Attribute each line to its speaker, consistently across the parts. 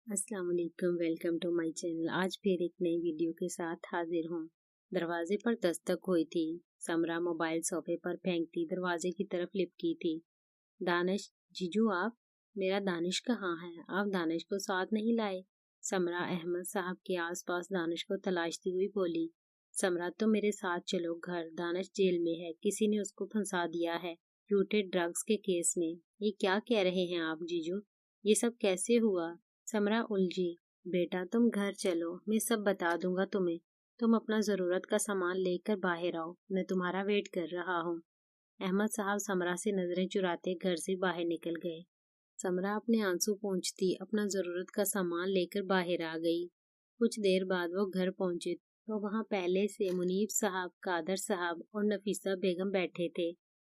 Speaker 1: अस्सलाम वालेकुम, welcome to my channel. आज फिर एक नई वीडियो के साथ हाजिर हूँ। दरवाजे पर दस्तक हुई थी। समरा मोबाइल सोफे पर फेंकती दरवाजे की तरफ लिपकी थी। दानिश, जीजू आप? मेरा दानिश कहाँ है? आप दानिश को साथ नहीं लाए? समरा अहमद साहब के आसपास दानिश को तलाशती हुई बोली। समरा, तुम मेरे साथ चलो घर। दानिश जेल में है, किसी ने उसको फंसा दिया है झूठे ड्रग्स के केस में। ये क्या कह रहे हैं आप जीजू? ये सब कैसे हुआ? समरा उलझी। बेटा तुम घर चलो, मैं सब बता दूंगा तुम्हें। तुम अपना जरूरत का सामान लेकर बाहर आओ, मैं तुम्हारा वेट कर रहा हूँ। अहमद साहब समरा से नजरें चुराते घर से बाहर निकल गए। समरा अपने आंसू पोंछती अपना जरूरत का सामान लेकर बाहर आ गई। कुछ देर बाद वो घर पहुंचे तो वहाँ पहले से मुनीब साहब, कादर साहब और नफीसा बेगम बैठे थे।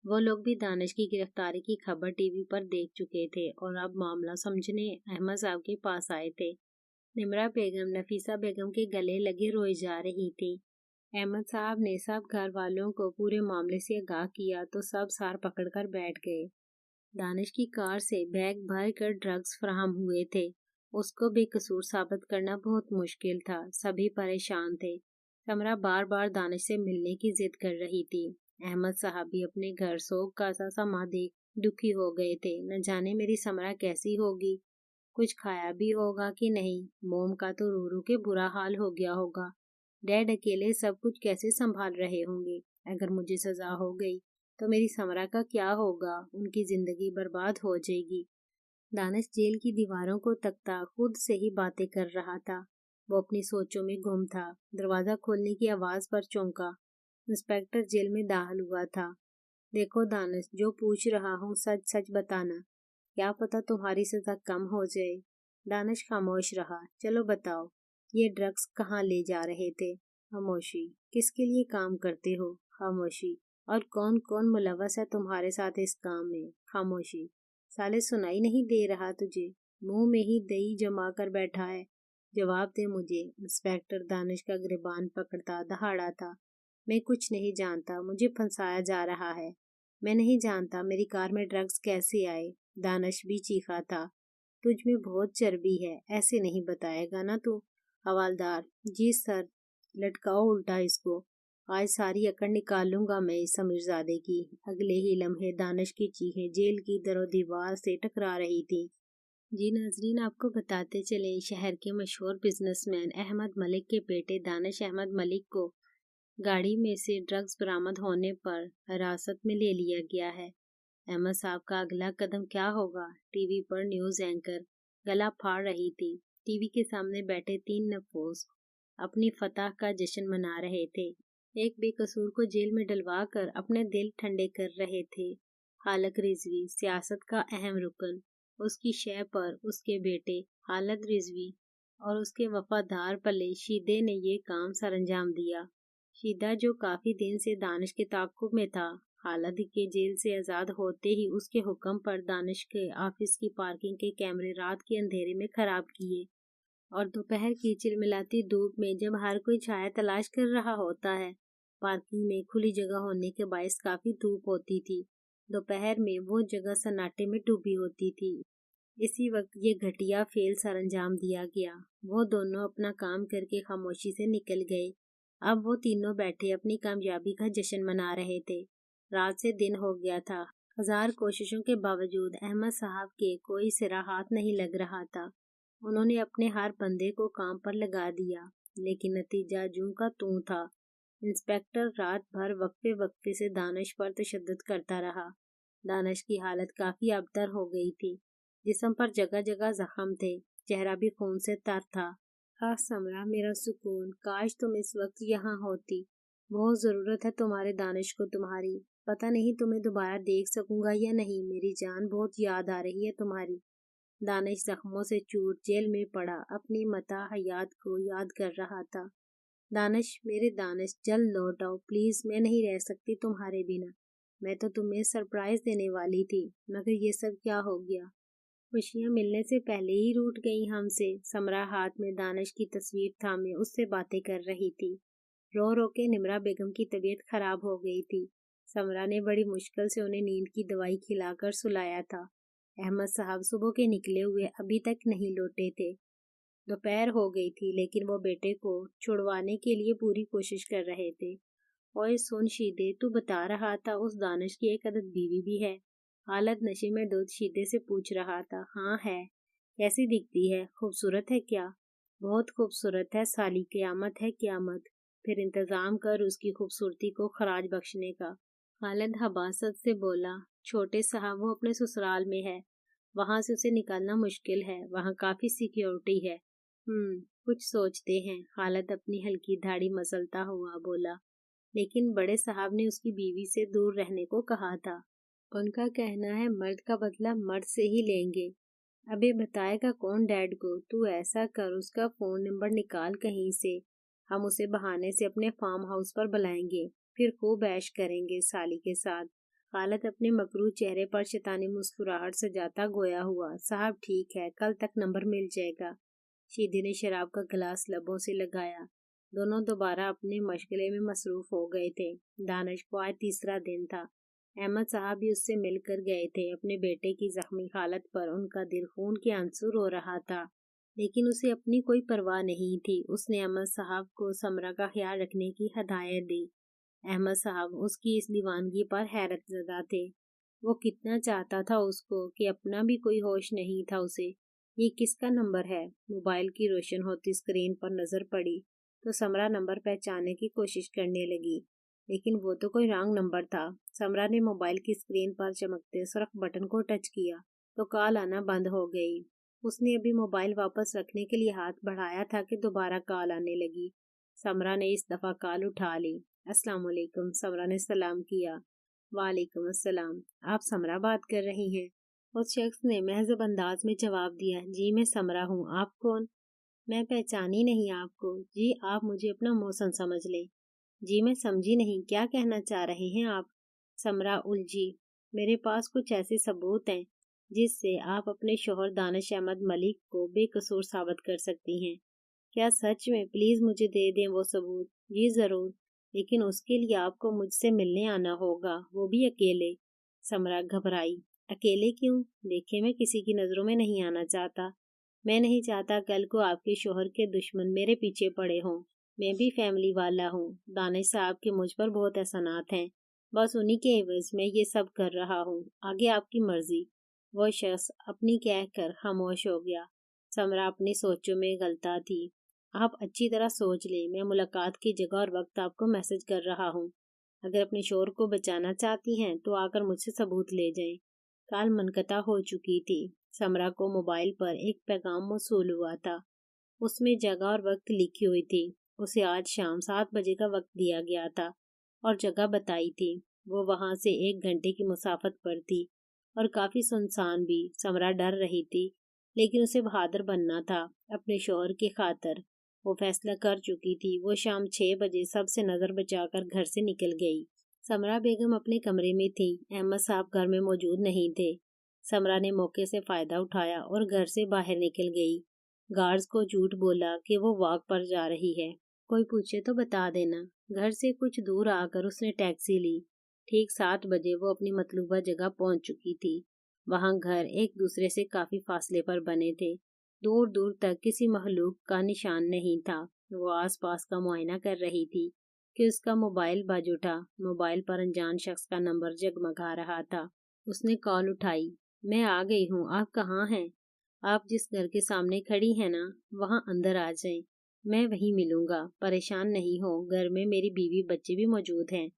Speaker 1: वो लोग भी दानिश की गिरफ्तारी की खबर टीवी पर देख चुके थे और अब मामला समझने अहमद साहब के पास आए थे। निमरा बेगम नफीसा बेगम के गले लगे रोई जा रही थी। अहमद साहब ने सब घर वालों को पूरे मामले से आगाह किया तो सब सार पकड़कर बैठ गए। दानिश की कार से बैग भर कर ड्रग्स फराहम हुए थे। उसको बेकसूर साबित करना बहुत मुश्किल था। सभी परेशान थे। समरा बार बार दानिश से मिलने की जिद कर रही थी। अहमद साहब भी अपने घर सोग का सा समा देख दुखी हो गए थे। न जाने मेरी समरा कैसी होगी, कुछ खाया भी होगा कि नहीं। मोम का तो रो रो के बुरा हाल हो गया होगा। डैड अकेले सब कुछ कैसे संभाल रहे होंगे। अगर मुझे सजा हो गई तो मेरी समरा का क्या होगा? उनकी जिंदगी बर्बाद हो जाएगी। दानिश जेल की दीवारों को तकता खुद से ही बातें कर रहा था। वो अपनी सोचों में गुम था। दरवाजा खोलने की आवाज पर चौंका। इंस्पेक्टर जेल में दाखिल हुआ था। देखो दानिश, जो पूछ रहा हूँ सच सच बताना। क्या पता तुम्हारी सजा कम हो जाए। दानिश खामोश रहा। चलो बताओ, ये ड्रग्स कहाँ ले जा रहे थे? खामोशी। किसके लिए काम करते हो? खामोशी। और कौन कौन मुलव्वस है तुम्हारे साथ इस काम में? खामोशी। साले सुनाई नहीं दे रहा तुझे? मुंह में ही दही जमा कर बैठा है। जवाब दे मुझे। इंस्पेक्टर दानिश का गिरबान पकड़ता दहाड़ा था। मैं कुछ नहीं जानता, मुझे फंसाया जा रहा है। मैं नहीं जानता मेरी कार में ड्रग्स कैसे आए। दानिश भी चीखा था। तुझ में बहुत चर्बी है, ऐसे नहीं बताएगा ना तू? हवालदार, जी सर। लटकाओ उल्टा इसको। आज सारी अकड़ निकालूंगा मैं इस अमीरजादे की। अगले ही लम्हे दानिश की चीखें जेल की दरो दीवार से टकरा रही थी। जी नाजरीन, आपको बताते चले, शहर के मशहूर बिजनेसमैन अहमद मलिक के बेटे दानिश अहमद मलिक को गाड़ी में से ड्रग्स बरामद होने पर हिरासत में ले लिया गया है। अहमद साहब का अगला कदम क्या होगा? टीवी पर न्यूज एंकर गला फाड़ रही थी। टीवी के सामने बैठे 3 नफोस अपनी फतह का जश्न मना रहे थे। एक बेकसूर को जेल में डलवा कर अपने दिल ठंडे कर रहे थे। हालक रिजवी, सियासत का अहम रुकन, उसकी शय पर उसके बेटे हालत रिजवी और उसके वफादार पले शीदे ने ये काम सरंजाम दिया। शीदा जो काफी दिन से दानिश के ताक़ुब में था, हालत के जेल से आज़ाद होते ही उसके हुक्म पर दानिश के ऑफिस की पार्किंग के कैमरे रात के अंधेरे में खराब किए और दोपहर की चिलमिलाती धूप में जब हर कोई छाया तलाश कर रहा होता है। पार्किंग में खुली जगह होने के बायस काफी धूप होती थी। दोपहर में वो जगह सन्नाटे में डूबी होती थी। इसी वक्त ये घटिया फेल सरंजाम दिया गया। वो दोनों अपना काम करके खामोशी से निकल गए। अब वो तीनों बैठे अपनी कामयाबी का जश्न मना रहे थे। रात से दिन हो गया था। 1000 कोशिशों के बावजूद अहमद साहब के कोई सिरा हाथ नहीं लग रहा था। उन्होंने अपने हर बंदे को काम पर लगा दिया, लेकिन नतीजा जूं का तूं था। इंस्पेक्टर रात भर वक्फे वक्फे से दानिश पर तशद्दुद करता रहा। दानिश की हालत काफी अबतर हो गई थी। जिस्म पर जगह जगह जख्म थे, चेहरा भी खून से तर था। हाँ समरा, मेरा सुकून, काश तुम इस वक्त यहाँ होती। बहुत जरूरत है तुम्हारे दानिश को तुम्हारी। पता नहीं तुम्हें दोबारा देख सकूंगा या नहीं। मेरी जान, बहुत याद आ रही है तुम्हारी। दानिश जख्मों से चूर जेल में पड़ा अपनी मता हयात को याद कर रहा था। दानिश, मेरे दानिश, जल्द लौट आओ प्लीज। मैं नहीं रह सकती तुम्हारे बिना। मैं तो तुम्हें सरप्राइज देने वाली थी, मगर ये सब क्या हो गया? खुशियाँ मिलने से पहले ही रूठ गई हमसे। समरा हाथ में दानिश की तस्वीर थामे उससे बातें कर रही थी। रो रो के निमरा बेगम की तबीयत खराब हो गई थी। समरा ने बड़ी मुश्किल से उन्हें नींद की दवाई खिलाकर सुलाया था। अहमद साहब सुबह के निकले हुए अभी तक नहीं लौटे थे। दोपहर हो गई थी, लेकिन वो बेटे को छुड़वाने के लिए पूरी कोशिश कर रहे थे। ओए सुन शीदे, तू बता रहा था उस दानिश की एक अदद बीवी भी है। हालत नशे में दूध शीदे से पूछ रहा था। हाँ है। कैसी दिखती है? खूबसूरत है क्या? बहुत खूबसूरत है साली, क़यामत है क़यामत। फिर इंतजाम कर उसकी खूबसूरती को खराज बख्शने का। खालिद हबासत से बोला, छोटे साहब वो अपने ससुराल में है, वहां से उसे निकालना मुश्किल है, वहां काफी सिक्योरिटी है। कुछ सोचते हैं। खालिद अपनी हल्की दाढ़ी मसलता हुआ बोला, लेकिन बड़े साहब ने उसकी बीवी से दूर रहने को कहा था। उनका कहना है मर्द का बदला मर्द से ही लेंगे। अबे बताएगा कौन डैड को? तू ऐसा कर, उसका फोन नंबर निकाल कहीं से, हम उसे बहाने से अपने फार्म हाउस पर बुलाएंगे, फिर खूब ऐश करेंगे साली के साथ। खालिद अपने मकरू चेहरे पर शैतानी मुस्कुराहट सजाता गोया हुआ, साहब ठीक है, कल तक नंबर मिल जाएगा। शीदी ने शराब का गिलास लबों से लगाया। दोनों दोबारा अपने मशगले में मसरूफ हो गए थे। दानिश को आज तीसरा दिन था। अहमद साहब भी उससे मिलकर गए थे। अपने बेटे की जख्मी हालत पर उनका दिल खून के आंसू रो रहा था, लेकिन उसे अपनी कोई परवाह नहीं थी। उसने अहमद साहब को समरा का ख्याल रखने की हदायत दी। अहमद साहब उसकी इस दीवानगी पर हैरत ज़दा थे। वो कितना चाहता था उसको, कि अपना भी कोई होश नहीं था उसे। ये किसका नंबर है? मोबाइल की रोशन होती स्क्रीन पर नजर पड़ी तो समरा नंबर पहचानने की कोशिश करने लगी, लेकिन वो तो कोई रॉन्ग नंबर था। समरा ने मोबाइल की स्क्रीन पर चमकते सुर्ख बटन को टच किया तो कॉल आना बंद हो गई। उसने अभी मोबाइल वापस रखने के लिए हाथ बढ़ाया था कि दोबारा कॉल आने लगी। समरा ने इस दफा कॉल उठा ली। अस्सलाम वालेकुम, समरा ने सलाम किया। वालेकुम अस्सलाम, आप समरा बात कर रही हैं? उस शख्स ने महज़ब अंदाज में जवाब दिया। जी मैं समरा हूँ, आप कौन? मैं पहचानी नहीं आपको। जी आप मुझे अपना मोहसन समझ लें। जी मैं समझी नहीं, क्या कहना चाह रहे हैं आप? समरा उलझी। मेरे पास कुछ ऐसे सबूत हैं जिससे आप अपने शोहर दानिश अहमद मलिक को बेकसूर साबित कर सकती हैं। क्या सच में? प्लीज मुझे दे दें वो सबूत। जी जरूर, लेकिन उसके लिए आपको मुझसे मिलने आना होगा, वो भी अकेले। समरा घबराई। अकेले क्यों? देखे मैं किसी की नजरों में नहीं आना चाहता। मैं नहीं चाहता कल को आपके शोहर के दुश्मन मेरे पीछे पड़े हों। मैं भी फैमिली वाला हूँ। दानिश साहब के मुझ पर बहुत एहसानात हैं, बस उन्हीं के एवज में ये सब कर रहा हूँ। आगे आपकी मर्जी। वो शख्स अपनी कह कर खामोश हो गया। समरा अपनी सोचों में गलता थी। आप अच्छी तरह सोच लें, मैं मुलाकात की जगह और वक्त आपको मैसेज कर रहा हूँ। अगर अपने शोहर को बचाना चाहती हैं तो आकर मुझसे सबूत ले जाएं। कॉल मुनक़ता हो चुकी थी। समरा को मोबाइल पर एक पैगाम मौसूल हुआ था। उसमें जगह और वक्त लिखी हुई थी। उसे आज शाम 7 बजे का वक्त दिया गया था और जगह बताई थी। वो वहां से 1 घंटे की मुसाफत पर थी और काफी सुनसान भी। समरा डर रही थी, लेकिन उसे बहादुर बनना था अपने शोहर की खातिर। वो फैसला कर चुकी थी। वो शाम 6 बजे सबसे नजर बचाकर घर से निकल गई। समरा बेगम अपने कमरे में थी। अहमद साहब घर में मौजूद नहीं थे। समरा ने मौके से फायदा उठाया और घर से बाहर निकल गई। गार्ड्स को झूठ बोला कि वो वॉक पर जा रही है। कोई पूछे तो बता देना। घर से कुछ दूर आकर उसने टैक्सी ली। ठीक 7 बजे वो अपनी मतलूबा जगह पहुंच चुकी थी। वहां घर एक दूसरे से काफी फासले पर बने थे। दूर दूर तक किसी मखलूक का निशान नहीं था। वो आसपास का मुआयना कर रही थी कि उसका मोबाइल बज उठा। मोबाइल पर अनजान शख्स का नंबर जगमगा रहा था। उसने कॉल उठाई। मैं आ गई हूँ, आप कहाँ हैं? आप जिस घर के सामने खड़ी हैं ना, वहाँ अंदर आ जाएं। मैं वहीं मिलूंगा। परेशान नहीं हो, घर में मेरी बीवी बच्चे भी मौजूद हैं।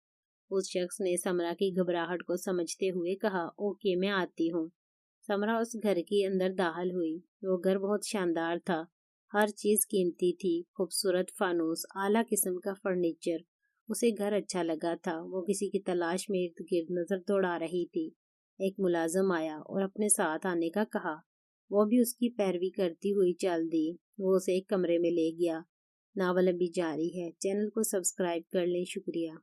Speaker 1: उस शख्स ने समरा की घबराहट को समझते हुए कहा, ओके मैं आती हूँ। समरा उस घर के अंदर दाखिल हुई। वो घर बहुत शानदार था। हर चीज कीमती थी। खूबसूरत फानूस, आला किस्म का फर्नीचर। उसे घर अच्छा लगा था। वो किसी की तलाश में इर्द गिर्द नजर दौड़ा रही थी। एक मुलाजिम आया और अपने साथ आने का कहा। वो भी उसकी पैरवी करती हुई चल दी। वो उसे एक कमरे में ले गया। नावल अभी जारी है। चैनल को सब्सक्राइब कर लें। शुक्रिया।